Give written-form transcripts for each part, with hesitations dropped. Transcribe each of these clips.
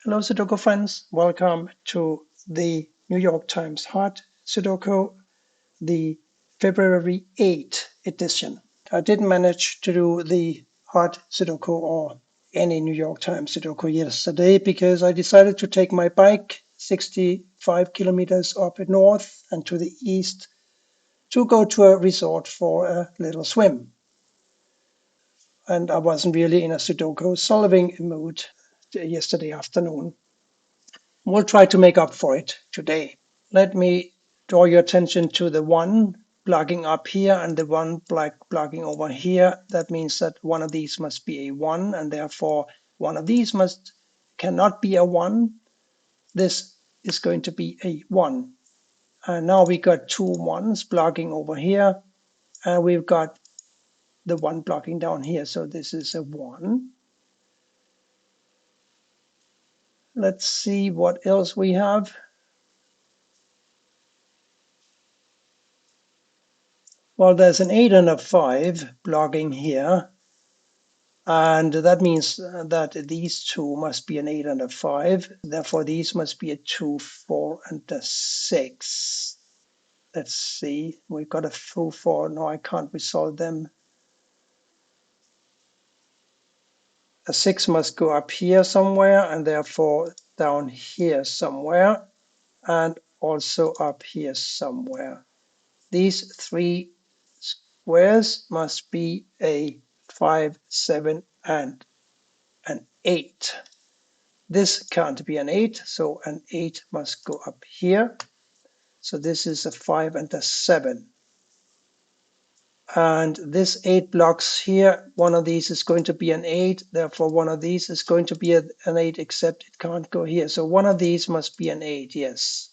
Hello, Sudoku friends. Welcome to the New York Times Hard Sudoku, the February 8 edition. I didn't manage to do the Hard Sudoku or any New York Times Sudoku yesterday because I decided to take my bike 65 kilometers up north and to the east to go to a resort for a little swim. And I wasn't really in a Sudoku solving mood yesterday afternoon. We'll try to make up for it today. Let me draw your attention to the one plugging up here and the one plugging over here. That means that one of these must be a 1, and therefore one of these cannot be a 1. This is going to be a 1. And now we got two ones plugging over here, and we've got the one plugging down here. So this is a 1. Let's see what else we have. Well, there's an 8 and a 5 plugging here. And that means that these two must be an 8 and a 5. Therefore, these must be a 2, 4, and a 6. Let's see. We've got a 2, 4. No, I can't resolve them. A 6 must go up here somewhere, and therefore down here somewhere, and also up here somewhere. These three squares must be a 5, 7, and an 8. This can't be an 8, so an 8 must go up here. So this is a 5 and a 7. And this 8 blocks here, one of these is going to be an 8, therefore one of these is going to be an 8, except it can't go here. So one of these must be an 8, yes.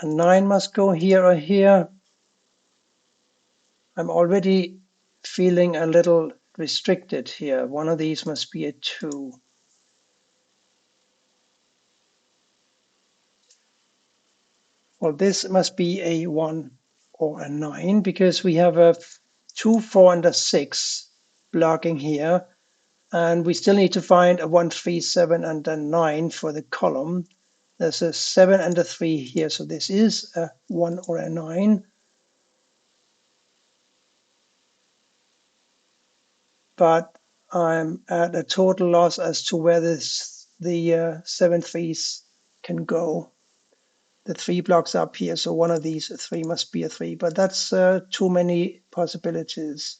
A 9 must go here or here. I'm already feeling a little restricted here. One of these must be a 2. Well, this must be a 1 or a 9 because we have a 2, 4, and a 6 blocking here. And we still need to find a 1, 3, 7, and a 9 for the column. There's a 7 and a 3 here, so this is a 1 or a 9. But I'm at a total loss as to where the 7 3s can go. The 3 blocks up here, so one of these 3 must be a 3, but that's too many possibilities.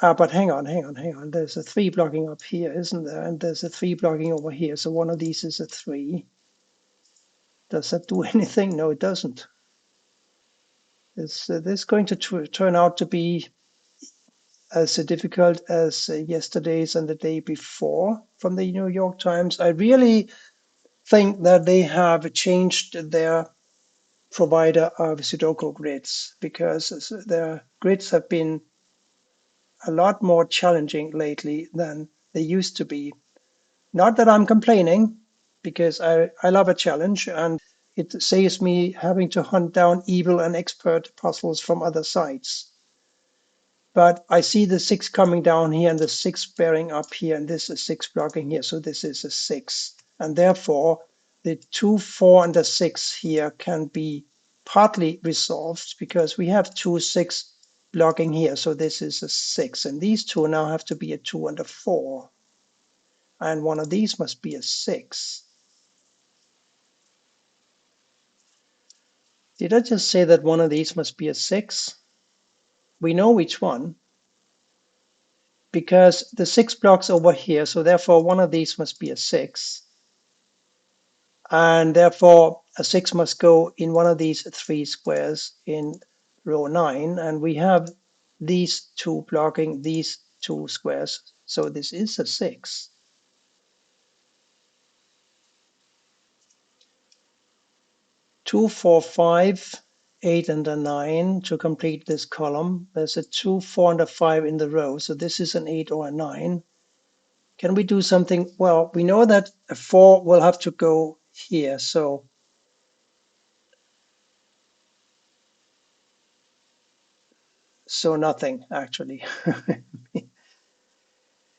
But hang on. There's a 3 blocking up here, isn't there? And there's a 3 blocking over here, so one of these is a 3. Does that do anything? No, it doesn't. Is this going to turn out to be as difficult as yesterday's and the day before from the New York Times? I really think that they have changed their provider of Sudoku grids because their grids have been a lot more challenging lately than they used to be. Not that I'm complaining, because I love a challenge and it saves me having to hunt down evil and expert puzzles from other sites. But I see the 6 coming down here and the 6 bearing up here, and this is 6 blocking here, so this is a 6. And therefore, the 2, 4, and the 6 here can be partly resolved because we have 2, 6 blocking here, so this is a 6. And these two now have to be a 2 and a 4. And one of these must be a 6. Did I just say that one of these must be a 6? We know which one because the 6 blocks over here, so therefore one of these must be a 6. And therefore a 6 must go in one of these 3 squares in row 9. And we have these two blocking these 2 squares, so this is a 6. 2, 4, 5, 8, and a 9 to complete this column. There's a 2, 4, and a 5 in the row, so this is an 8 or a 9. Can we do something? Well, we know that a 4 will have to go here, so So nothing, actually.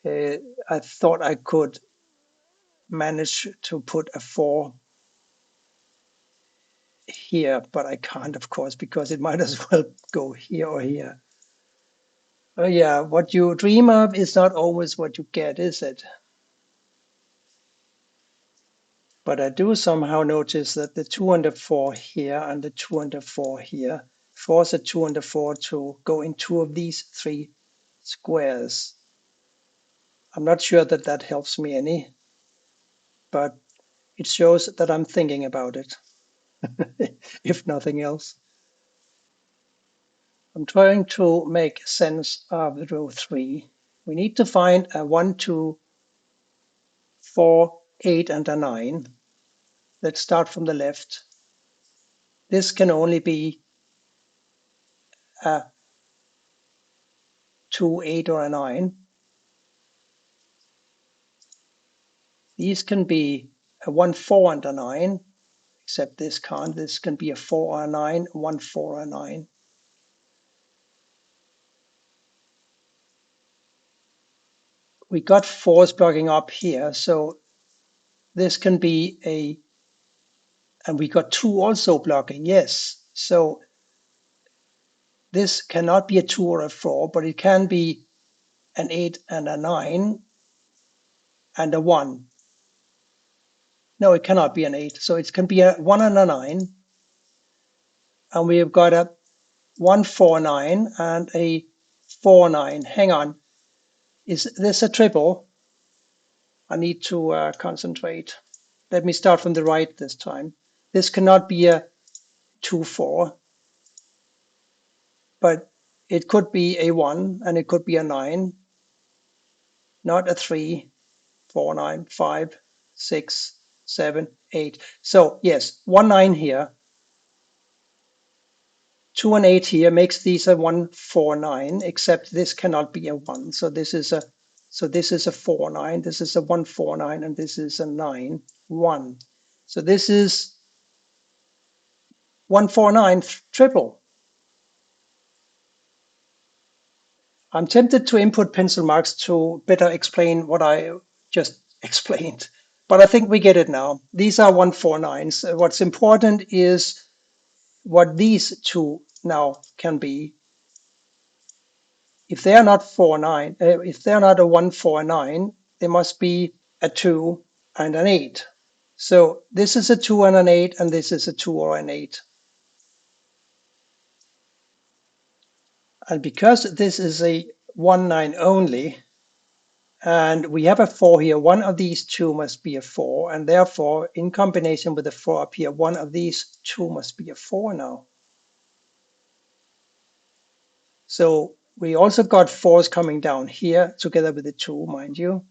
I thought I could manage to put a 4 here, but I can't, of course, because it might as well go here or here. Oh yeah, what you dream of is not always what you get, is it? But I do somehow notice that the 2 and the 4 here and the 2 and the 4 here force a 2 and the 4 to go in 2 of these 3 squares. I'm not sure that that helps me any, but it shows that I'm thinking about it, if nothing else. I'm trying to make sense of the row 3. We need to find a 1, 2, 4, 8, and a 9. Let's start from the left. This can only be a 2, 8, or a 9. These can be a 1, 4, and a 9, except this can't. This can be a 4 or a 9, 1, 4, or a 9. We got 4s blocking up here, so this can be a, and we got 2 also blocking, yes. So this cannot be a 2 or a 4, but it can be an 8 and a 9 and a 1. No, it cannot be an 8. So it can be a 1 and a 9. And we have got a 1, 4, 9 and a 4, 9. Hang on. Is this a triple? I need to concentrate. Let me start from the right this time. This cannot be a 2, 4, but it could be a 1 and it could be a 9, not a 3, 4, 9, 5, 6, 7, 8. So yes, 1, 9 here, 2 and 8 here makes these a 1, 4, 9, except this cannot be a 1. So this is a 4, 9, this is a 1, 4, 9, and this is a 9, 1. So this is 1, 4, 9 triple. I'm tempted to input pencil marks to better explain what I just explained, but I think we get it now. These are 149s. What's important is what these two now can be. If they are not 49, if they're not a 149, they must be a 2 and an 8. So this is a 2 and an 8, and this is a 2 or an 8. And because this is a 1, 9 only, and we have a 4 here, one of these two must be a 4, and therefore, in combination with the 4 up here, one of these two must be a 4 now. So we also got 4s coming down here together with the 2, mind you.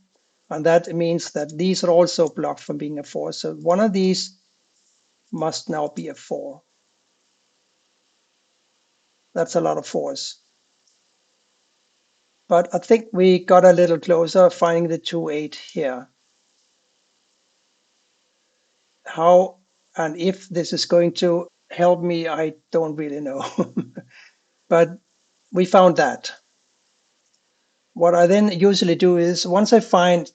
And that means that these are also blocked from being a 4. So one of these must now be a 4. That's a lot of 4s. But I think we got a little closer finding the 2, 8 here. How and if this is going to help me, I don't really know. But we found that. What I then usually do is once I find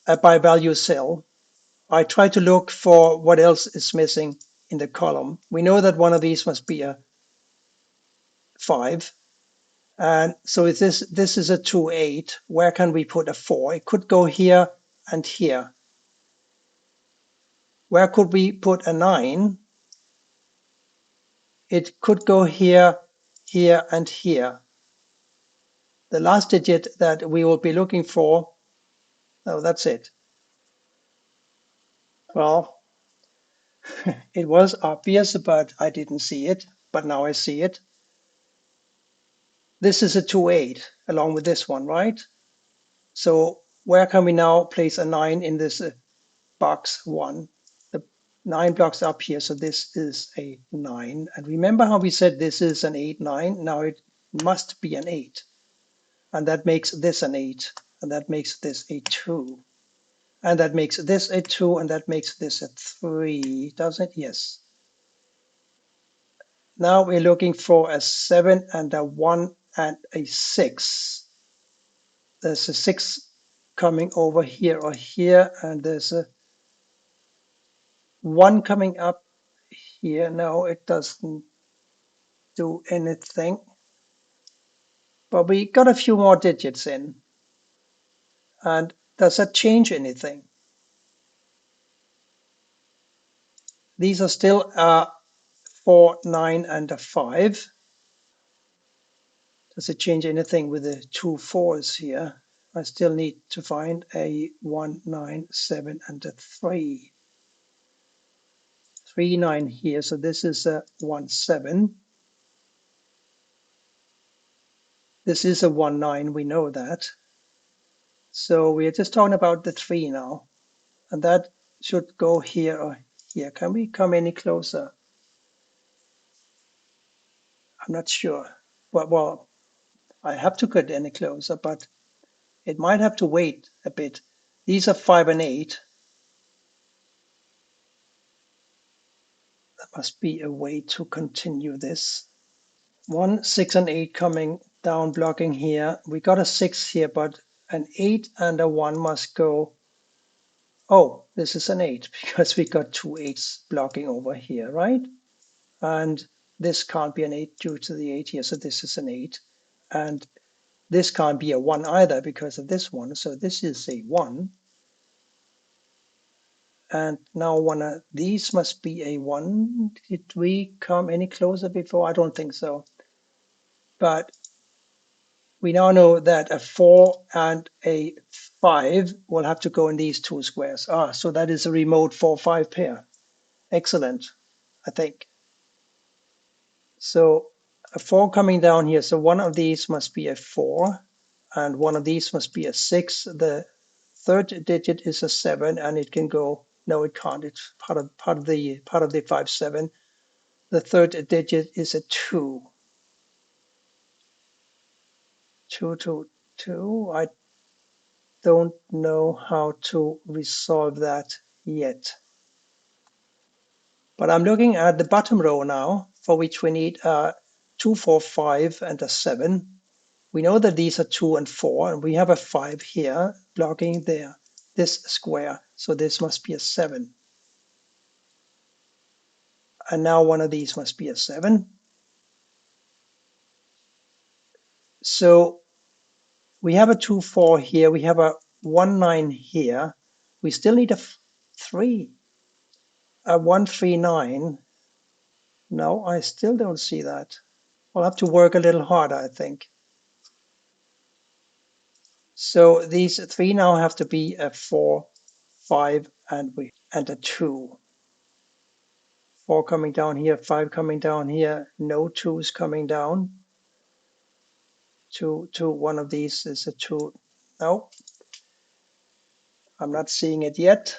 a by value cell, I try to look for what else is missing in the column. We know that one of these must be a 5. And so if this is a 2, 8, where can we put a 4? It could go here and here. Where could we put a 9? It could go here, here, and here. The last digit that we will be looking for, oh, that's it. Well, it was obvious, but I didn't see it. But now I see it. This is a 2, 8 along with this one, right? So where can we now place a 9 in this box 1? The 9 blocks up here, so this is a 9. And remember how we said this is an 8, 9? Now it must be an 8. And that makes this an 8. And that makes this a 2. And that makes this a 2, and that makes this a 3, does it? Yes. Now we're looking for a 7 and a 1 and a 6. There's a 6 coming over here or here, and there's a 1 coming up here. No, it doesn't do anything. But we got a few more digits in. And does that change anything? These are still 4, 9, and a 5. Does it change anything with the 2 4s here? I still need to find a 1, 9, 7, and a 3. 3, 9 here, so this is a 1, 7. This is a 1, 9, we know that. So we're just talking about the 3 now. And that should go here or here. Can we come any closer? I'm not sure. Well, I have to get any closer, but it might have to wait a bit. These are 5 and 8. There must be a way to continue this. 1, 6, and 8 coming down, blocking here. We got a 6 here, but an 8 and a 1 must go. Oh, this is an 8 because we got 2 8s blocking over here, right? And this can't be an 8 due to the 8 here, so this is an 8. And this can't be a 1 either because of this one, so this is a 1. And now one of these must be a 1. Did we come any closer before? I don't think so. But we now know that a 4 and a 5 will have to go in these two squares. So that is a remote 4-5 pair. Excellent, I think. So a 4 coming down here. So one of these must be a 4, and one of these must be a 6. The third digit is a 7, and it can go. No, it can't. It's part of the 5-7. The third digit is a 2. 2, 2, 2. I don't know how to resolve that yet. But I'm looking at the bottom row now, for which we need a 2, 4, 5, and a 7. We know that these are 2 and 4, and we have a 5 here blocking this square. So this must be a 7. And now one of these must be a 7. So we have a 2, 4 here. We have a 1, 9 here. We still need a 3. A 1, 3, 9. No, I still don't see that. I'll have to work a little harder, I think. So these 3 now have to be a 4, 5, and a 2. 4 coming down here, 5 coming down here, no 2s coming down. 2, 2, one of these is a 2. No, I'm not seeing it yet.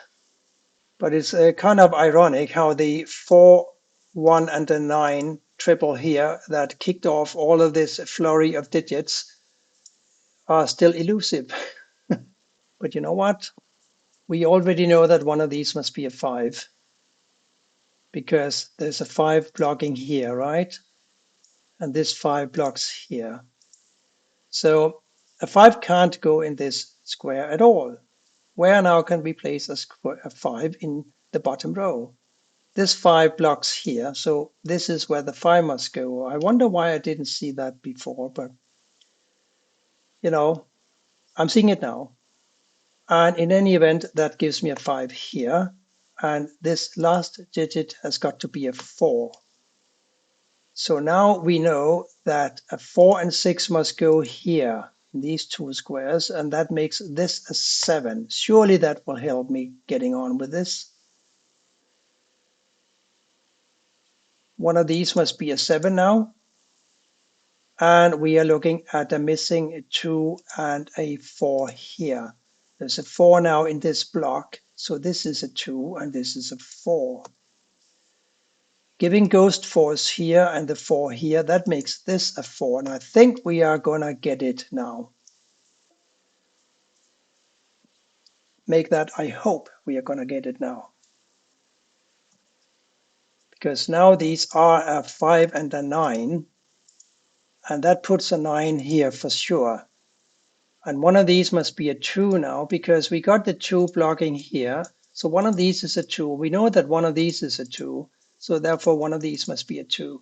But it's kind of ironic how the 4, 1, and a 9 triple here that kicked off all of this flurry of digits are still elusive. But you know what? We already know that one of these must be a 5 because there's a 5 blocking here, right? And this 5 blocks here. So a 5 can't go in this square at all. Where now can we place a 5 in the bottom row? This 5 blocks here, so this is where the 5 must go. I wonder why I didn't see that before, but I'm seeing it now. And in any event, that gives me a 5 here. And this last digit has got to be a 4. So now we know that a 4 and 6 must go here in these two squares, and that makes this a 7. Surely that will help me getting on with this. One of these must be a 7 now. And we are looking at a missing 2 and a 4 here. There's a 4 now in this block. So this is a 2 and this is a 4. Giving ghost 4s here and the 4 here, that makes this a 4. And I think we are going to get it now. Make that, I hope we are going to get it now. Because now these are a 5 and a 9. And that puts a 9 here for sure. And one of these must be a 2 now, because we got the 2 blocking here. So one of these is a 2. We know that one of these is a 2. So therefore one of these must be a 2.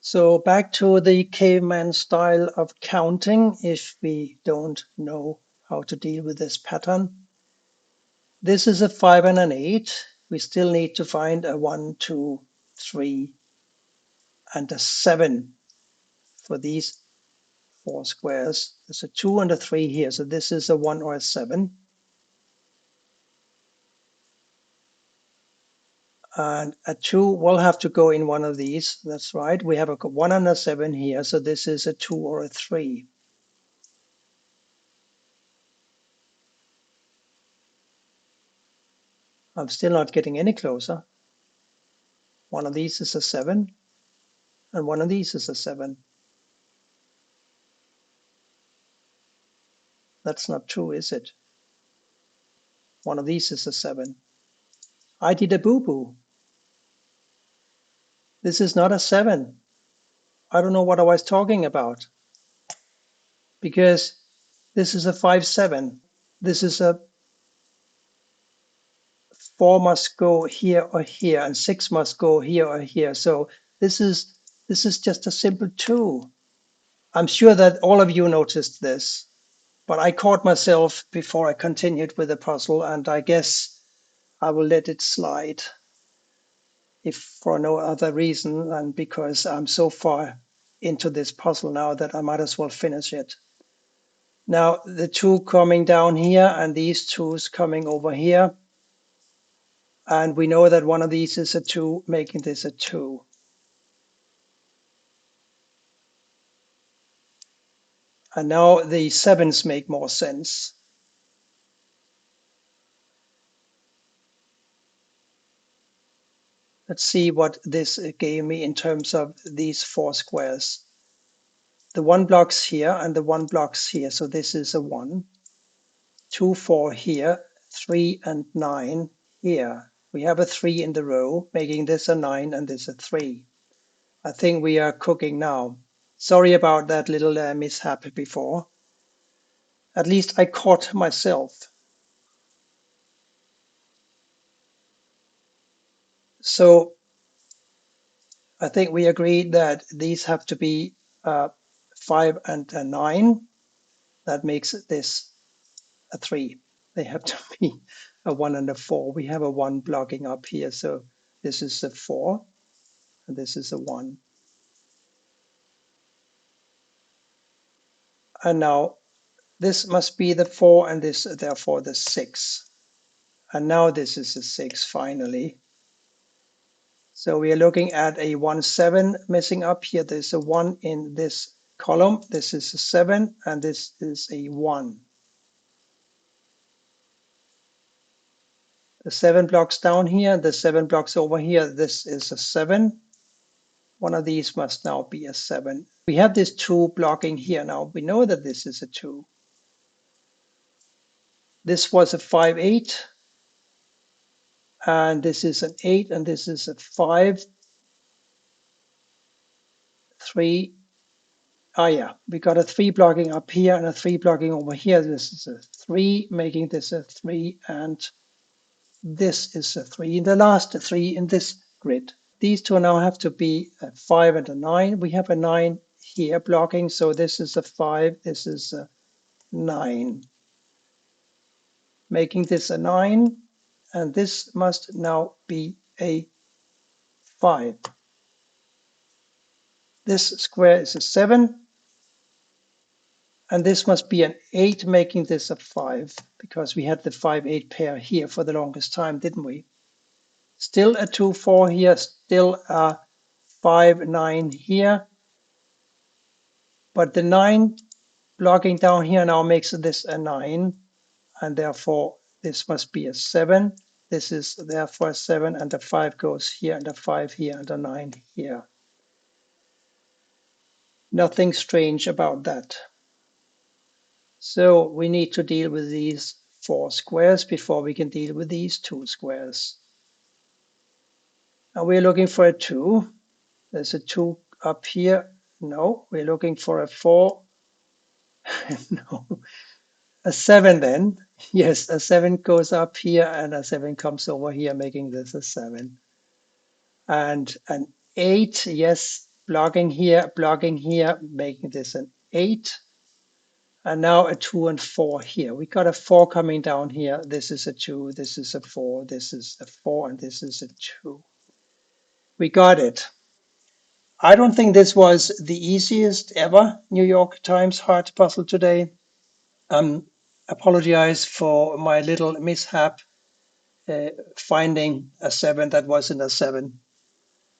So back to the caveman style of counting, if we don't know how to deal with this pattern. This is a 5 and an 8. We still need to find a 1, 2, 3, and a 7 for these 4 squares. There's a 2 and a 3 here, so this is a 1 or a 7. And a 2 will have to go in one of these. That's right. We have a 1 and a 7 here, so this is a 2 or a 3. I'm still not getting any closer. One of these is a 7, and one of these is a 7. That's not true, is it? One of these is a 7. I did a boo-boo. This is not a 7. I don't know what I was talking about, because this is a 5, 7. This is a 4 must go here or here, and 6 must go here or here. So this is just a simple 2. I'm sure that all of you noticed this, but I caught myself before I continued with the puzzle, and I guess I will let it slide, if for no other reason than because I'm so far into this puzzle now that I might as well finish it. Now the 2 coming down here and these 2's coming over here. And we know that one of these is a 2, making this a 2. And now the 7's make more sense. Let's see what this gave me in terms of these 4 squares. The 1 blocks here and the 1 blocks here. So this is a 1, 2, 4 here, 3 and 9 here. We have a 3 in the row, making this a 9 and this a 3. I think we are cooking now. Sorry about that little mishap before. At least I caught myself. So I think we agreed that these have to be 5 and a 9. That makes this a 3. They have to be a 1 and a 4. We have a 1 blocking up here. So this is a 4 and this is a 1. And now this must be the 4 and this therefore the 6. And now this is a 6 finally. So we are looking at a 1, 7 missing up here. There's a 1 in this column. This is a 7 and this is a 1. The 7 blocks down here, the 7 blocks over here, this is a 7. One of these must now be a 7. We have this 2 blocking here now. We know that this is a 2. This was a 5, 8. And this is an 8, and this is a 5, 3. Oh yeah, we got a 3 blocking up here and a 3 blocking over here. This is a 3, making this a 3, and this is a 3. The last 3 in this grid. These two now have to be a 5 and a 9. We have a 9 here blocking, so this is a 5, this is a 9. Making this a 9, and this must now be a 5. This square is a 7, and this must be an 8, making this a 5, because we had the 5, 8 pair here for the longest time, didn't we? Still a 2, 4 here, still a 5, 9 here, but the 9 blocking down here now makes this a 9, and therefore this must be a 7. This is therefore a 7, and the 5 goes here, and the 5 here, and the 9 here. Nothing strange about that. So we need to deal with these 4 squares before we can deal with these 2 squares. Now we're looking for a 2. There's a 2 up here. No, we're looking for a 4. No, a 7 then. Yes, a 7 goes up here and a 7 comes over here, making this a 7. And an 8, yes, blocking here, making this an 8. And now a 2 and 4 here. We got a 4 coming down here. This is a 2, this is a 4, this is a 4, and this is a 2. We got it. I don't think this was the easiest ever New York Times heart puzzle today. Apologize for my little mishap finding a 7 that wasn't a 7.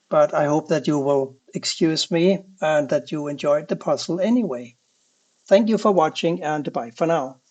But I hope that you will excuse me and that you enjoyed the puzzle anyway. Thank you for watching and bye for now.